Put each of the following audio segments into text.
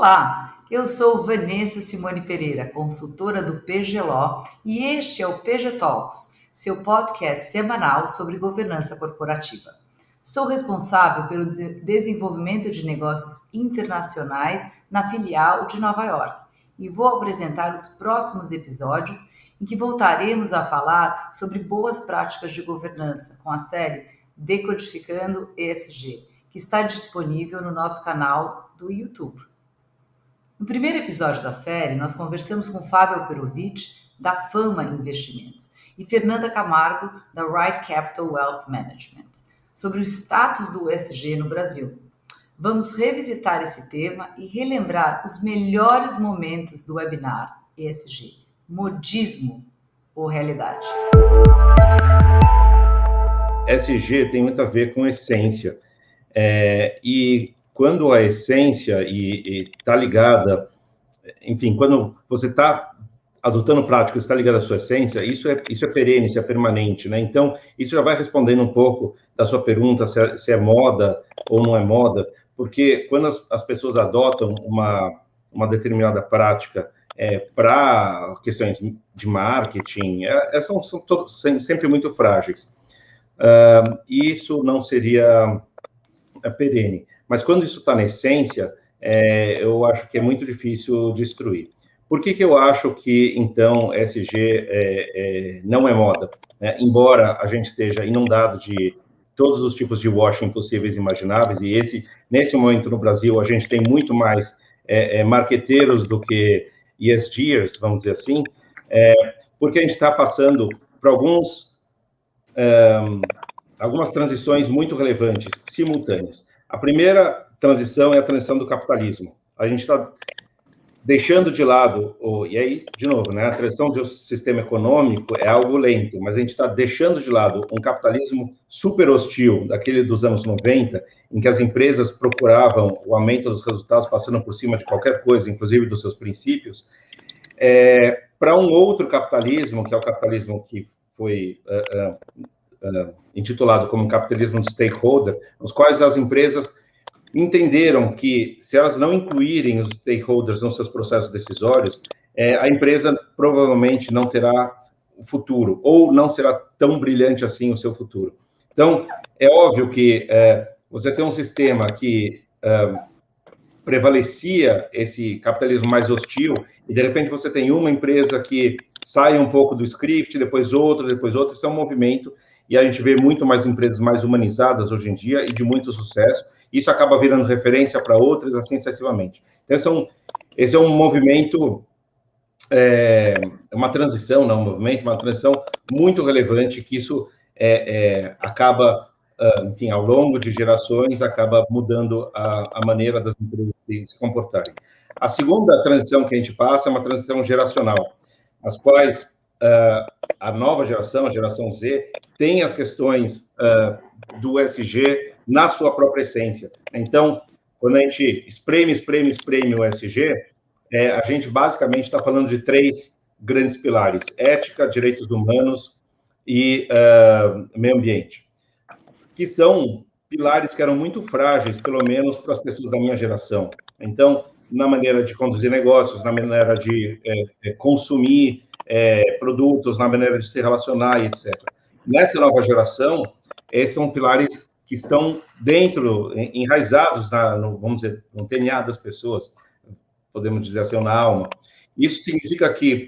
Olá, eu sou Vanessa Simone Pereira, consultora do PGLO, e este é o PG Talks, seu podcast semanal sobre governança corporativa. Sou responsável pelo desenvolvimento de negócios internacionais na filial de Nova York e vou apresentar os próximos episódios em que voltaremos a falar sobre boas práticas de governança com a série Decodificando ESG, que está disponível no nosso canal do YouTube. No primeiro episódio da série, nós conversamos com Fábio Alperovitch, da Fama Investimentos, e Fernanda Camargo, da Right Capital Wealth Management, sobre o status do ESG no Brasil. Vamos revisitar esse tema e relembrar os melhores momentos do webinar ESG, modismo ou realidade. ESG tem muito a ver com essência, e quando a essência está ligada, enfim, quando você está adotando práticas, está ligado à sua essência, isso é perene, isso é permanente, né? Então, isso já vai respondendo um pouco da sua pergunta, se é moda ou não é moda, porque quando as pessoas adotam uma determinada prática para questões de marketing, são sempre muito frágeis. E isso não seria perene. Mas quando isso está na essência, eu acho que é muito difícil destruir. Por que eu acho que, então, ESG não é moda? Embora a gente esteja inundado de todos os tipos de washing possíveis e imagináveis, e nesse momento no Brasil a gente tem muito mais marqueteiros do que ESGers, vamos dizer assim, porque a gente está passando por algumas transições muito relevantes, simultâneas. A primeira transição é a transição do capitalismo. A gente está deixando de lado, e aí, de novo, né, a transição do sistema econômico é algo lento, mas a gente está deixando de lado um capitalismo super hostil, daquele dos anos 90, em que as empresas procuravam o aumento dos resultados passando por cima de qualquer coisa, inclusive dos seus princípios, para um outro capitalismo, que é o capitalismo que foi intitulado como capitalismo de stakeholder, nos quais as empresas entenderam que, se elas não incluírem os stakeholders nos seus processos decisórios, a empresa provavelmente não terá o futuro, ou não será tão brilhante assim o seu futuro. Então, é óbvio que você tem um sistema que prevalecia esse capitalismo mais hostil, e de repente você tem uma empresa que sai um pouco do script, depois outra, isso é um movimento, e a gente vê muito mais empresas mais humanizadas hoje em dia, e de muito sucesso. Isso acaba virando referência para outras, assim sucessivamente. Então, esse é um movimento, uma transição, não um movimento, uma transição muito relevante, que isso acaba, enfim, ao longo de gerações, acaba mudando a maneira das empresas se comportarem. A segunda transição que a gente passa é uma transição geracional, as quais a nova geração, a geração Z, tem as questões do ESG na sua própria essência. Então, quando a gente espreme o ESG, a gente basicamente está falando de 3 grandes pilares: ética, direitos humanos e meio ambiente, que são pilares que eram muito frágeis, pelo menos para as pessoas da minha geração. Então, na maneira de conduzir negócios, na maneira de consumir produtos, na maneira de se relacionar, etc. Nessa nova geração, esses são pilares que estão enraizados vamos dizer, no DNA das pessoas, podemos dizer assim, na alma. Isso significa que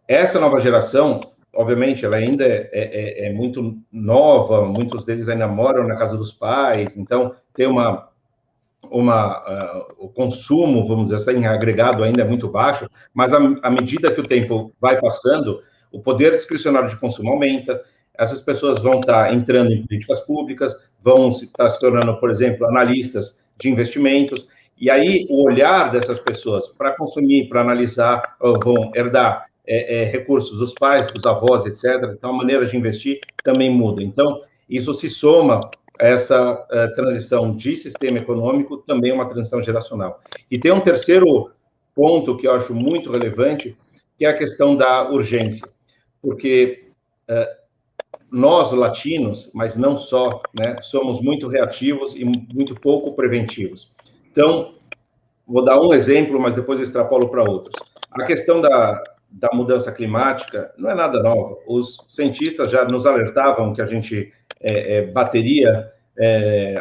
essa nova geração, obviamente, ela ainda é muito nova, muitos deles ainda moram na casa dos pais, então tem o consumo, vamos dizer assim, agregado ainda é muito baixo, mas à medida que o tempo vai passando, o poder discricionário de consumo aumenta, essas pessoas vão estar entrando em políticas públicas, vão estar se tornando, por exemplo, analistas de investimentos, e aí o olhar dessas pessoas para consumir, para analisar, vão herdar recursos dos pais, dos avós, etc. Então, a maneira de investir também muda. Então, isso se soma a essa transição de sistema econômico, também uma transição geracional. E tem um terceiro ponto que eu acho muito relevante, que é a questão da urgência, porque nós, latinos, mas não só, né, somos muito reativos e muito pouco preventivos. Então, vou dar um exemplo, mas depois eu extrapolo para outros. A questão da mudança climática não é nada nova. Os cientistas já nos alertavam que a gente bateria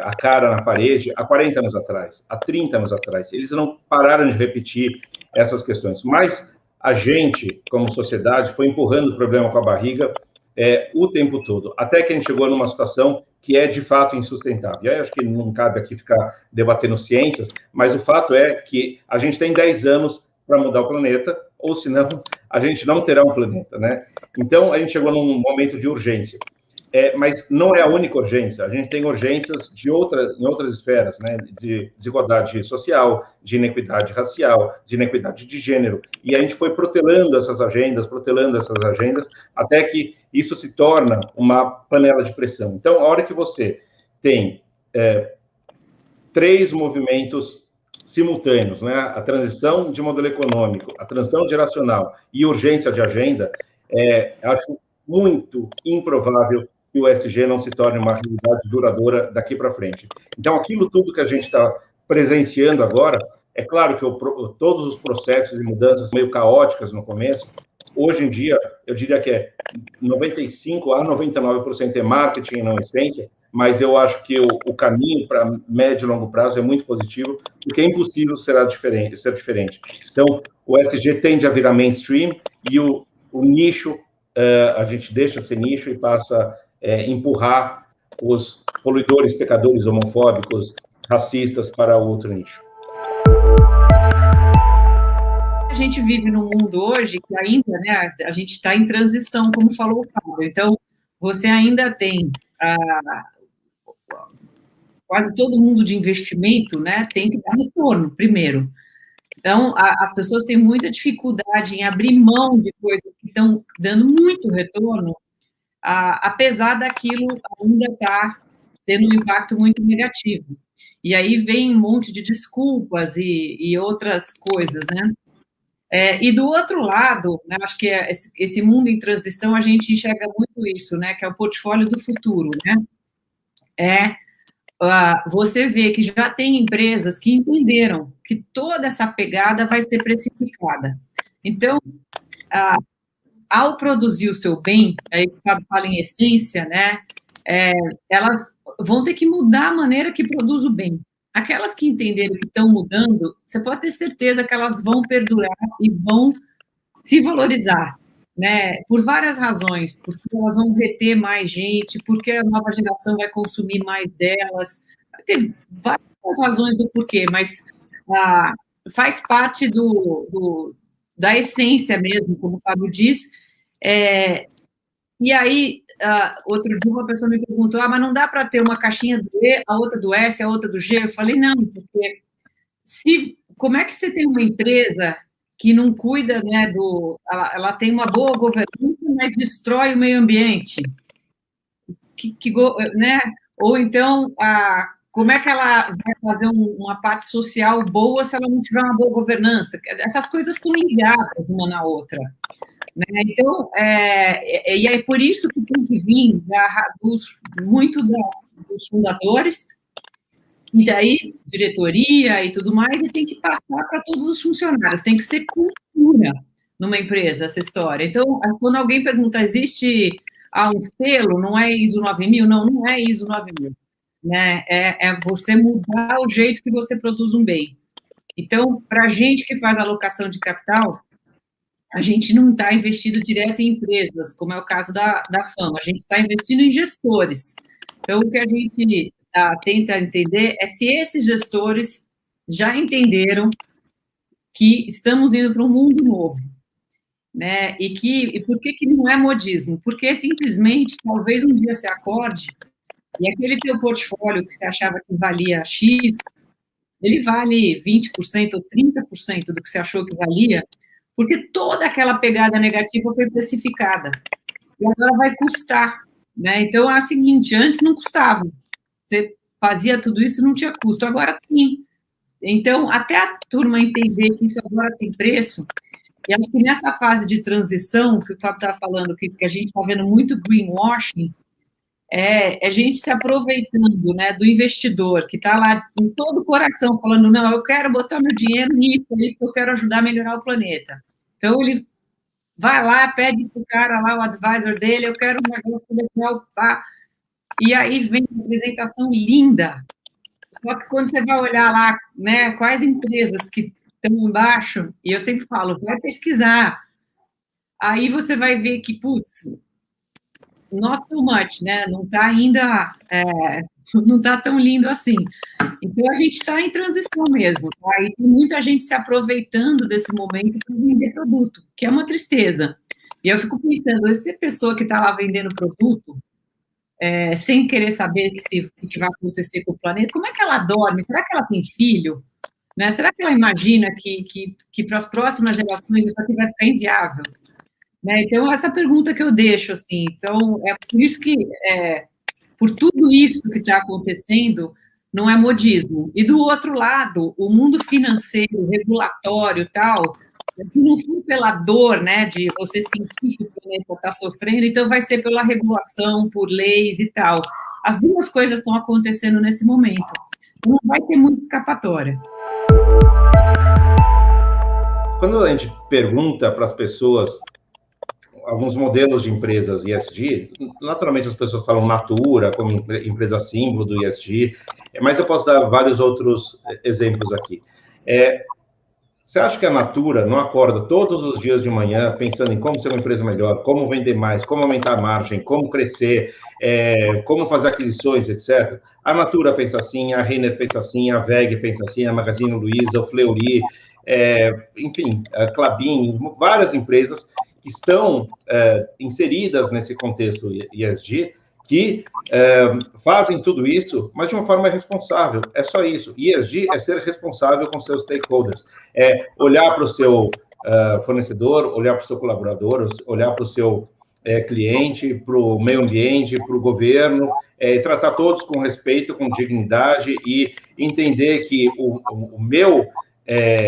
a cara na parede há 40 anos atrás, há 30 anos atrás. Eles não pararam de repetir essas questões. Mas a gente, como sociedade, foi empurrando o problema com a barriga o tempo todo, até que a gente chegou numa situação que é, de fato, insustentável. E aí, acho que não cabe aqui ficar debatendo ciências, mas o fato é que a gente tem 10 anos para mudar o planeta, ou senão a gente não terá um planeta, né? Então, a gente chegou num momento de urgência. Mas não é a única urgência, a gente tem urgências em outras esferas, né? De desigualdade social, de inequidade racial, de inequidade de gênero, e a gente foi protelando essas agendas, até que isso se torna uma panela de pressão. Então, a hora que você tem 3 movimentos simultâneos, né? A transição de modelo econômico, a transição geracional e urgência de agenda, acho muito improvável que o ESG não se torne uma realidade duradoura daqui para frente. Então, aquilo tudo que a gente está presenciando agora, é claro que todos os processos e mudanças meio caóticas no começo, hoje em dia, eu diria que 95% a 99% é marketing e não essência, mas eu acho que o caminho para médio e longo prazo é muito positivo, porque é impossível ser diferente. Então, o ESG tende a virar mainstream e o nicho, a gente deixa de ser nicho e passa empurrar os poluidores, pecadores, homofóbicos, racistas para outro nicho. A gente vive num mundo hoje que ainda, né, a gente está em transição, como falou o Fábio. Então, você ainda tem quase todo mundo de investimento, né, tem que dar retorno primeiro. Então, as pessoas têm muita dificuldade em abrir mão de coisas que estão dando muito retorno, apesar daquilo ainda estar tendo um impacto muito negativo. E aí vem um monte de desculpas e outras coisas, né? E do outro lado, né, acho que esse mundo em transição, a gente enxerga muito isso, né? Que é o portfólio do futuro, né? Você vê que já tem empresas que entenderam que toda essa pegada vai ser precificada. Então, ao produzir o seu bem, aí o Fábio fala em essência, né? Elas vão ter que mudar a maneira que produz o bem. Aquelas que entenderam que estão mudando, você pode ter certeza que elas vão perdurar e vão se valorizar, né? Por várias razões, porque elas vão reter mais gente, porque a nova geração vai consumir mais delas. Tem várias razões do porquê, mas faz parte da essência mesmo, como o Fábio diz. E aí, outro dia uma pessoa me perguntou, mas não dá para ter uma caixinha do E, a outra do S, a outra do G? Eu falei, não, porque como é que você tem uma empresa que não cuida, né, ela tem uma boa governança, mas destrói o meio ambiente? Né? Ou então, como é que ela vai fazer uma parte social boa se ela não tiver uma boa governança? Essas coisas estão ligadas uma na outra. Né? Então, e é por isso que tem que vir dos fundadores, e daí diretoria e tudo mais, e tem que passar para todos os funcionários, tem que ser cultura numa empresa, essa história. Então, quando alguém pergunta, existe um selo, não é ISO 9000? Não é ISO 9000. Né? É você mudar o jeito que você produz um bem. Então, para a gente que faz alocação de capital, a gente não está investido direto em empresas, como é o caso da Fama, a gente está investindo em gestores. Então, o que a gente tenta entender é se esses gestores já entenderam que estamos indo para um mundo novo, né? E por que não é modismo? Porque, simplesmente, talvez um dia você acorde e aquele teu portfólio que você achava que valia X, ele vale 20% ou 30% do que você achou que valia, porque toda aquela pegada negativa foi precificada. E agora vai custar, né? Então, é o seguinte, antes não custava. Você fazia tudo isso e não tinha custo, agora tem. Então, até a turma entender que isso agora tem preço, e acho que nessa fase de transição, que o Fábio estava falando, que a gente está vendo muito greenwashing, é gente se aproveitando, né, do investidor, que está lá com todo o coração falando, não, eu quero botar meu dinheiro nisso aí, porque eu quero ajudar a melhorar o planeta. Então, ele vai lá, pede para o cara lá, o advisor dele, eu quero um negócio legal, tá? E aí vem uma apresentação linda. Só que quando você vai olhar lá, né, quais empresas que estão embaixo, e eu sempre falo, vai pesquisar. Aí você vai ver que, putz, not so much, né? Não está ainda, não está tão lindo assim. Então, a gente está em transição mesmo, tá? E tem muita gente se aproveitando desse momento para vender produto, que é uma tristeza. E eu fico pensando, essa pessoa que está lá vendendo produto, sem querer saber o que vai acontecer com o planeta, como é que ela dorme? Será que ela tem filho? Né? Será que ela imagina que para as próximas gerações isso aqui vai ficar inviável? Né? Então, essa pergunta que eu deixo, assim, então, é por isso que, por tudo isso que está acontecendo, não é modismo. E do outro lado, o mundo financeiro, regulatório, tal, não for pela dor, né, de você sentir que o planeta está sofrendo, então vai ser pela regulação, por leis e tal. As duas coisas estão acontecendo nesse momento. Não vai ter muita escapatória. Quando a gente pergunta para as pessoas alguns modelos de empresas ESG, naturalmente as pessoas falam Natura como empresa símbolo do ESG, mas eu posso dar vários outros exemplos aqui. Você acha que a Natura não acorda todos os dias de manhã pensando em como ser uma empresa melhor, como vender mais, como aumentar a margem, como crescer, como fazer aquisições, etc.? A Natura pensa assim, a Renner pensa assim, a WEG pensa assim, a Magazine Luiza, o Fleury, enfim, a Klabin, várias empresas que estão inseridas nesse contexto ESG, que fazem tudo isso, mas de uma forma responsável. É só isso. ESG é ser responsável com seus stakeholders. É olhar para o seu fornecedor, olhar para o seu colaborador, olhar para o seu cliente, para o meio ambiente, para o governo, tratar todos com respeito, com dignidade e entender que o meu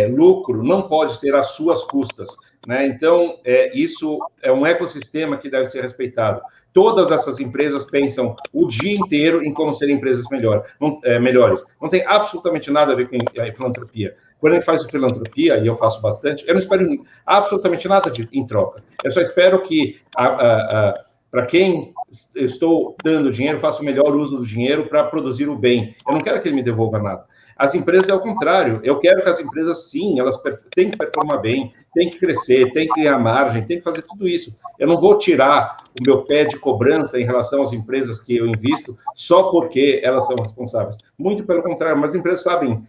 lucro não pode ser às suas custas, né? Então, isso é um ecossistema que deve ser respeitado. Todas essas empresas pensam o dia inteiro em como ser empresas melhores. Não tem absolutamente nada a ver com a filantropia. Quando a gente faz filantropia, e eu faço bastante, eu não espero absolutamente nada em troca. Eu só espero que, para quem estou dando dinheiro, faça o melhor uso do dinheiro para produzir o bem. Eu não quero que ele me devolva nada. As empresas é o contrário. Eu quero que as empresas, sim, elas têm que performar bem, têm que crescer, têm que ganhar margem, têm que fazer tudo isso. Eu não vou tirar o meu pé de cobrança em relação às empresas que eu invisto só porque elas são responsáveis. Muito pelo contrário, mas as empresas sabem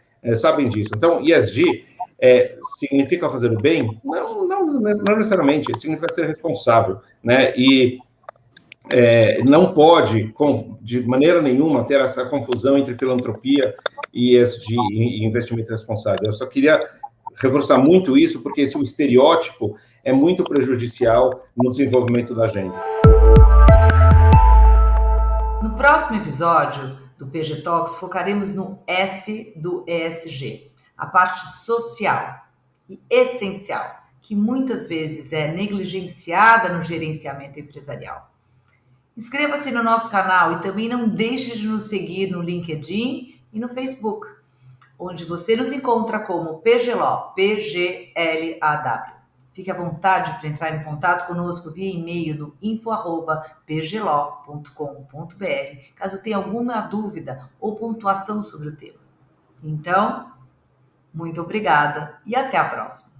disso. Então, ESG significa fazer o bem? Não necessariamente. Significa ser responsável, né? E não pode, de maneira nenhuma, ter essa confusão entre filantropia e ESG, e investimento responsável. Eu só queria reforçar muito isso, porque o estereótipo é muito prejudicial no desenvolvimento da agenda. No próximo episódio do PG Talks, focaremos no S do ESG, a parte social e essencial, que muitas vezes é negligenciada no gerenciamento empresarial. Inscreva-se no nosso canal e também não deixe de nos seguir no LinkedIn e no Facebook, onde você nos encontra como PGLAW, PGLAW. Fique à vontade para entrar em contato conosco via e-mail no info@pglaw.com.br, caso tenha alguma dúvida ou pontuação sobre o tema. Então, muito obrigada e até a próxima!